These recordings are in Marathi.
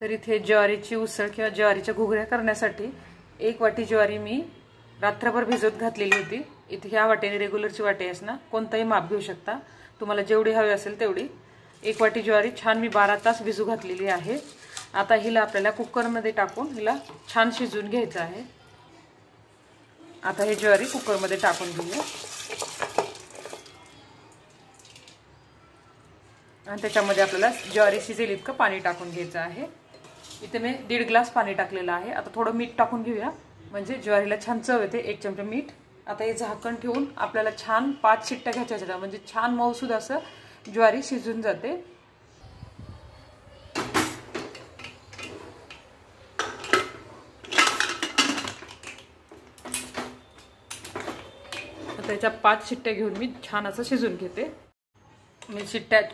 तर इथे ज्वारीची उसळ किंवा ज्वारीच्या घुगऱ्या करण्यासाठी 1 वाटी ज्वारी मी रात्रभर भिजवत घातलेली होती। इथे ह्या वाटीने रेग्युलरची वाटी आहे ना, कोणताही माप घेऊ शकता, तुम्हाला जेवढी हवी असेल तेवढी। 1 वाटी ज्वारी छान मी 12 तास भिजू घातलेली आहे। आता हिला आपल्याला कुकरमध्ये टाकून हिला छान शिजवून घ्यायचं आहे। आता हे ज्वारी कुकरमध्ये टाकून घेऊया आणि त्याच्यामध्ये आपल्याला ज्वारी शिजेल इतकं पाणी टाकून घ्यायचं आहे। इथे मी 1.5 ग्लास पाणी टाकलेलं आहे। आता थोडं मीठ टाकून घेऊया, म्हणजे ज्वारीला छान चव येते। 1 चमचा मीठ। आता हे झाकण ठेवून आपल्याला छान 5 शिट्ट्या घ्यायच्या, म्हणजे छान मऊसूद असं ज्वारी शिजून जाते। आता याच्या 5 शिट्ट्या घेऊन मी छान असं शिजून घेते। मी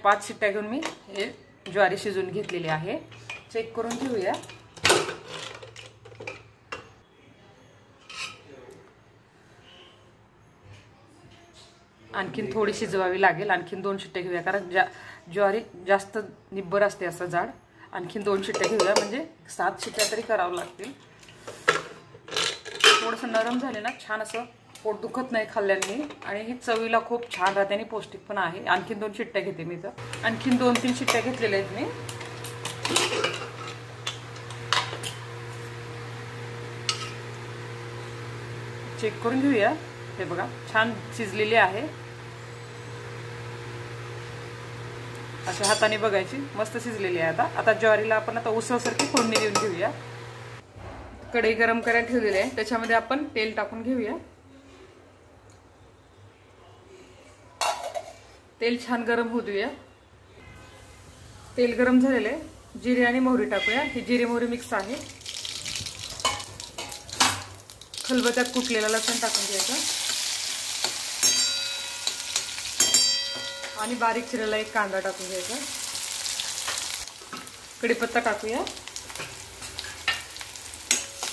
5 शिट्ट्या घेऊन मी हे ज्वारी शिजून घेतलेली आहे। चेक करून घेऊया। आणखीन थोडी शिजवावी लागेल, आणखीन 2 शिट्ट्या घेऊया, कारण ज्वारी जास्त निब्बर असते असं जाड। आणखीन 2 शिट्ट्या घेऊया, म्हणजे 7 शिट्ट्या तरी करावं लागतील। थोडंसं नरम झाले ना, छान असं पोट दुखत नाही खाल्ल्याने, आणि ही चवीला खूप छान राहते आणि पौष्टिक पण आहे। आणखीन 2 शिट्ट्या घेते मी, तर आणखीन 2-3 शिट्ट्या घेतलेल्या आहेत मी। चेक करून घेऊया। हे बघा छान शिजलेली आहे। अशा हाताने बघायची, मस्त शिजलेली आहे। आता ज्वारीला आपण आता उसळसारखी फोडणी देऊन घेऊया। कढई गरम करायला ठेवलेली आहे, त्याच्यामध्ये आपण तेल टाकून घेऊया। तेल छान गरम होऊ देऊया। तेल गरम झालेले, जिरे आणि मोहरी टाकूया। ही जिरे मोहरी मिक्स आहे। खलबत्त्यात कुटलेला लसूण टाकून घ्यायचा आणि बारीक चिरलेला 1 कांदा टाकून घ्यायचा। कढीपत्ता टाकूया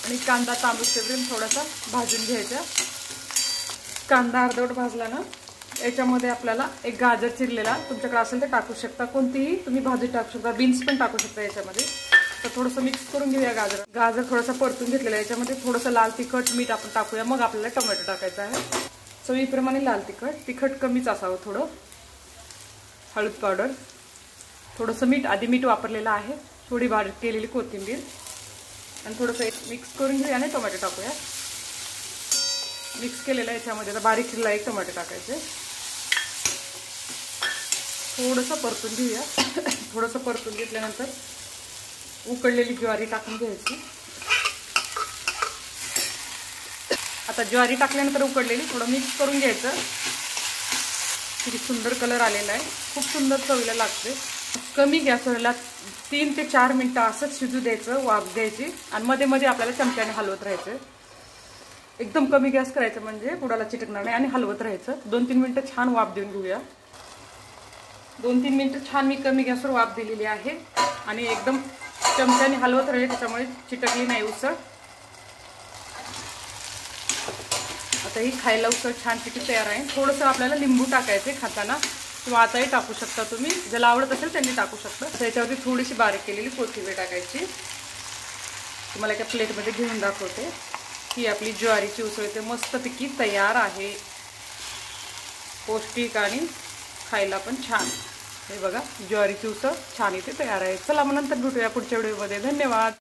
आणि कांदा तांबूसपर्यंत थोडासा भाजून घ्यायचा। कांदा अर्धवट भाजला ना, याच्यामध्ये आपल्याला 1 गाजर चिरलेला तुमच्याकडे असेल तर टाकू शकता, कोणतीही तुम्ही भाजी टाकू शकता, बीन्स पण टाकू शकता याच्यामध्ये। तर थोडंसं मिक्स करून घेऊया गाजर थोडंसं परतून घेतलेलं आहे। याच्यामध्ये थोडंसं लाल तिखट मीठ आपण टाकूया, मग आपल्याला टोमॅटो टाकायचा आहे। चवीप्रमाणे लाल तिखट कमीच असावं थोडं। हळद पावडर, थोडंसं मीठ, आधी मीठ वापरलेलं आहे, थोडी बारीक केलेली कोथिंबीर, आणि थोडंसं मिक्स करून घेऊया आणि टोमॅटो टाकूया। मिक्स केलेलं आहे, याच्यामध्ये आता बारीक चिरलेला 1 टोमॅटो टाकायचे। थोडंसं परतून घेऊया। थोडंसं परतून घेतल्यानंतर उकडलेली ज्वारी टाकून घ्यायची। आता ज्वारी टाकल्यानंतर उकडलेली थोडं मिक्स करून घ्यायचं। किती सुंदर कलर आलेला आहे, खूप सुंदर चवीला लागते। कमी गॅसवरला 3 ते 4 मिनिटं असंच शिजू द्यायचं, वाफ द्यायची, आणि मध्ये मध्ये आपल्याला चमच्याने हलवत राहायचं। एकदम कमी गॅस करायचं, म्हणजे बुडाला चिटकणार नाही, आणि हलवत राहायचं। 2-3 मिनिटं छान वाफ देऊन घेऊया। 2-3 मिनिटं छान मी कमी गॅसवर वाफ दिलेली आहे, आणि एकदम चमच्याने हलवत राहिले, त्याच्यामुळे चिटकली नाही उसळ। आता ही खायला उसळ छानपैकी तयार आहे। थोडंसं आपल्याला लिंबू टाकायचे खाताना, किंवा आताही टाकू शकता तुम्ही, ज्याला आवडत असेल त्यांनी टाकू शकता। त्याच्यावरती थोडीशी बारीक केलेली कोथिंबीर टाकायची। तुम्हाला एका प्लेटमध्ये घेऊन दाखवते। ही आपली ज्वारीची उसळ इथे मस्तपैकी तयार आहे, पौष्टिक आणि खायला पण छान। हे बघा ज्वारीची उसळ छान इथे तयार आहे। चला मग नंतर भेटूया पुढच्या व्हिडिओमध्ये। धन्यवाद।